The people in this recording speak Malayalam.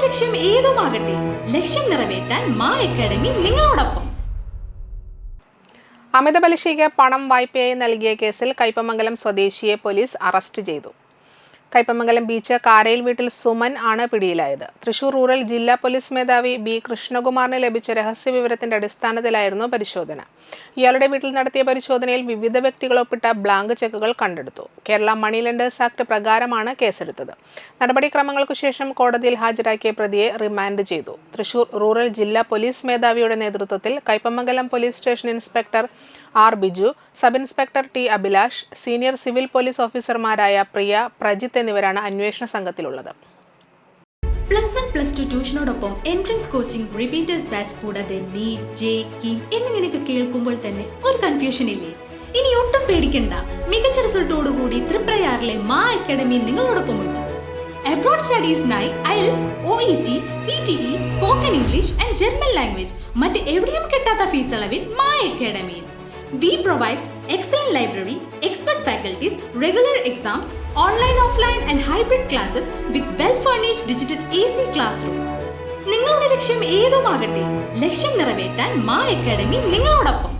ലക്ഷ്യം ഏതുമാകട്ടെ, ലക്ഷ്യം നിറവേറ്റാൻ മാ അക്കാഡമി നിങ്ങളോടൊപ്പം. അമിത പലിശയ്ക്ക് പണം വായ്പയായി നൽകിയ കേസിൽ കയ്പമംഗലം സ്വദേശിയെ പോലീസ് അറസ്റ്റ് ചെയ്തു. കയ്പമംഗലം ബീച്ച് കാരയിൽ വീട്ടിൽ സുമൻ ആണ് പിടിയിലായത്. തൃശൂർ റൂറൽ ജില്ലാ പോലീസ് മേധാവി ബി കൃഷ്ണകുമാറിന് ലഭിച്ച രഹസ്യ വിവരത്തിന്റെ അടിസ്ഥാനത്തിലായിരുന്നു പരിശോധന. ഇയാളുടെ വീട്ടിൽ നടത്തിയ പരിശോധനയിൽ വിവിധ വ്യക്തികൾ ഒപ്പിട്ട ബ്ലാങ്ക് ചെക്കുകൾ കണ്ടെടുത്തു. കേരള മണി ലെൻഡേഴ്സ് ആക്ട് പ്രകാരമാണ് കേസെടുത്തത്. നടപടിക്രമങ്ങൾക്കു ശേഷം കോടതിയിൽ ഹാജരാക്കിയ പ്രതിയെ റിമാൻഡ് ചെയ്തു. തൃശൂർ റൂറൽ ജില്ലാ പോലീസ് മേധാവിയുടെ നേതൃത്വത്തിൽ Kaipamangalam police station inspector R Biju, sub inspector T Abhilash, senior civil police ഓഫീസർമാരായ പ്രിയ, പ്രജിത്ത് എന്നിവരാണ് അന്വേഷണ സംഘത്തിലുള്ളത്. +1, +2 ട്യൂഷനോടൊപ്പം എൻട്രൻസ് കോച്ചിംഗ്, റിപ്പീറ്റേഴ്സ് ബാച്ച് കൂടാതെ നീറ്റ്, ജെ, കീം എന്നിങ്ങനെയൊക്കെ കേൾക്കുമ്പോൾ തന്നെ ഒരു കൺഫ്യൂഷൻ ഇല്ലേ? ഇനി ഒട്ടും പേടിക്കണ്ട. മികച്ച റിസൾട്ടോടുകൂടി തൃപ്രയാറിലെ മാ അക്കാഡമി നിങ്ങളോടൊപ്പമുണ്ട്. അബ്രോഡ് സ്റ്റഡീസിനായി IELTS, OET, PTE, spoken English and German language മറ്റ് എവിടെയും കിട്ടാത്ത ഫീസ് അളവിൽ മാ അക്കാഡമിയിൽ. We provide excellent library, expert faculties, regular exams, online, offline and hybrid classes with well-furnished digital AC classroom. നിങ്ങളുടെ ലക്ഷ്യം ഏതുമാകട്ടെ, ലക്ഷ്യം നിറവേറ്റാൻ മാ അക്കാഡമി നിങ്ങളോടൊപ്പം.